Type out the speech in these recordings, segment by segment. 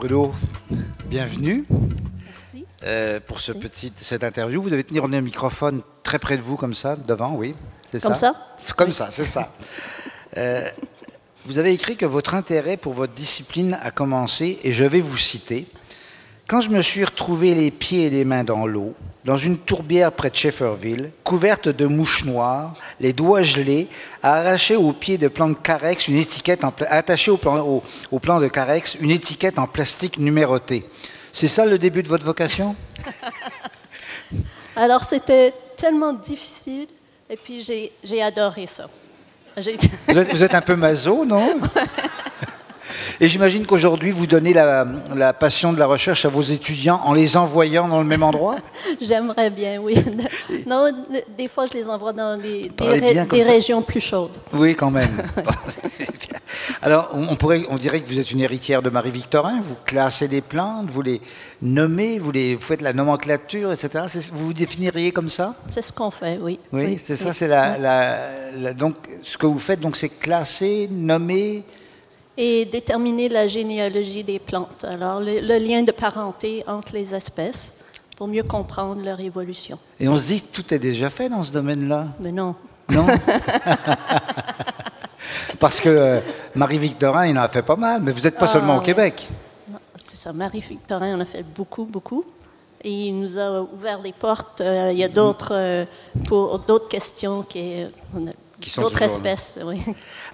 Bruno, bienvenue. Merci. Pour cette interview. Vous devez tenir le microphone très près de vous, comme ça, devant, oui. C'est ça? Comme ça? Comme ça, c'est ça. Vous avez écrit que votre intérêt pour votre discipline a commencé, et je vais vous citer, « Quand je me suis retrouvé les pieds et les mains dans l'eau, dans une tourbière près de Shefferville, couverte de mouches noires, les doigts gelés, à arracher au pied de plan de Carex une étiquette attachée au plan de Carex une étiquette en plastique numérotée. » C'est ça le début de votre vocation? Alors, c'était tellement difficile, et puis j'ai adoré ça. Vous êtes un peu maso, non? Et j'imagine qu'aujourd'hui, vous donnez la passion de la recherche à vos étudiants en les envoyant dans le même endroit? J'aimerais bien, oui. Non, des fois, je les envoie dans des régions plus chaudes. Oui, quand même. Alors, on dirait que vous êtes une héritière de Marie-Victorin. Vous classez les plantes, vous les nommez, vous faites la nomenclature, etc. Vous vous définiriez comme ça? C'est ce qu'on fait, oui. Oui, c'est ça. C'est donc, ce que vous faites, donc, c'est classer, nommer. Et déterminer la généalogie des plantes. Alors, le lien de parenté entre les espèces pour mieux comprendre leur évolution. Et on se dit, tout est déjà fait dans ce domaine-là? Mais non. Non? Parce que Marie-Victorin, il en a fait pas mal, mais vous n'êtes pas seulement au Québec. C'est ça, Marie-Victorin en a fait beaucoup, beaucoup. Et il nous a ouvert les portes. Il y a d'autres, pour d'autres questions qui sont d'autres espèces. Oui.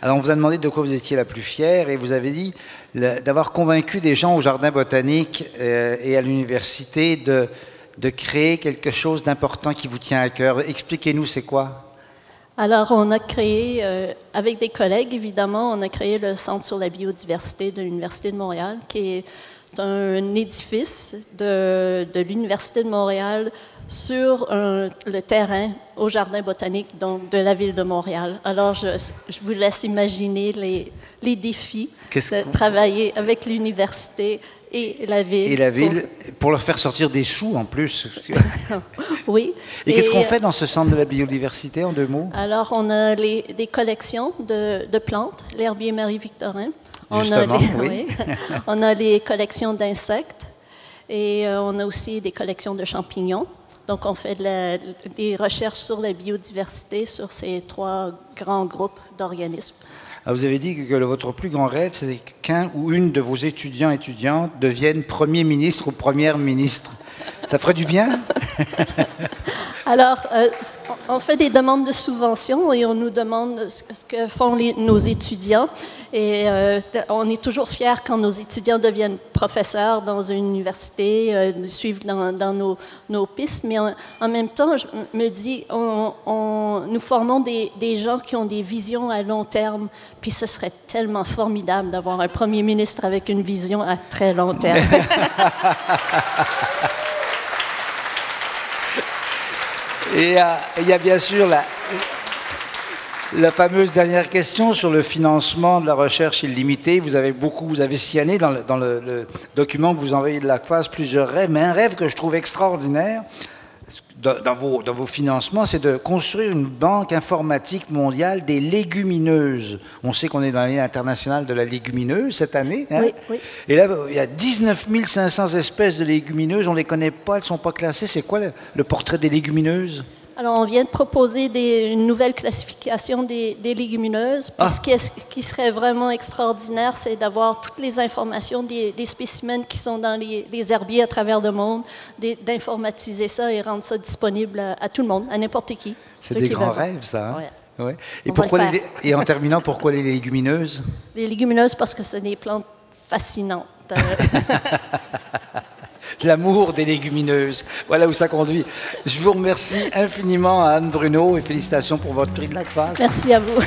Alors, on vous a demandé de quoi vous étiez la plus fière, et vous avez dit d'avoir convaincu des gens au Jardin botanique et à l'université de créer quelque chose d'important qui vous tient à cœur. Expliquez-nous, c'est quoi? Alors, on a créé, avec des collègues évidemment, on a créé le Centre sur la biodiversité de l'Université de Montréal, qui est un édifice de l'Université de Montréal sur le terrain au Jardin botanique donc, de la ville de Montréal. Alors, je vous laisse imaginer les défis de travailler avec l'université et la ville. Et la ville, pour leur faire sortir des sous en plus. Oui. Et qu'est-ce qu'on fait dans ce centre de la biodiversité, en deux mots? Alors, on a des collections de plantes, l'herbier Marie-Victorin. Justement, oui. On a les collections d'insectes et on a aussi des collections de champignons. Donc, on fait des recherches sur la biodiversité sur ces trois grands groupes d'organismes. Alors vous avez dit que votre plus grand rêve, c'est qu'un ou une de vos étudiantes devienne Premier ministre ou Première ministre. Ça ferait du bien? Alors, on fait des demandes de subventions et on nous demande ce que font nos étudiants. Et on est toujours fiers quand nos étudiants deviennent professeurs dans une université, suivent dans nos pistes. Mais en même temps, je me dis, nous formons des gens qui ont des visions à long terme. Puis ce serait tellement formidable d'avoir un premier ministre avec une vision à très long terme. Et il y a bien sûr la fameuse dernière question sur le financement de la recherche illimitée. Vous avez sillonné dans le document que vous envoyez de l'ACFAS plusieurs rêves, mais un rêve que je trouve extraordinaire dans vos financements, c'est de construire une banque informatique mondiale des légumineuses. On sait qu'on est dans l'année internationale de la légumineuse cette année. Hein? Oui, oui. Et là, il y a 19 500 espèces de légumineuses. On ne les connaît pas, elles ne sont pas classées. C'est quoi le portrait des légumineuses? Alors, on vient de proposer une nouvelle classification des légumineuses. Puis ce qui serait vraiment extraordinaire, c'est d'avoir toutes les informations des spécimens qui sont dans les herbiers à travers le monde, d'informatiser ça et rendre ça disponible à tout le monde, à n'importe qui. C'est des grands rêves, ça. Hein? Ouais. Ouais. Et en terminant, pourquoi les légumineuses? Les légumineuses, parce que c'est des plantes fascinantes. L'amour des légumineuses. Voilà où ça conduit. Je vous remercie infiniment, Anne Bruno, et félicitations pour votre prix de l'ACFAS. Merci à vous.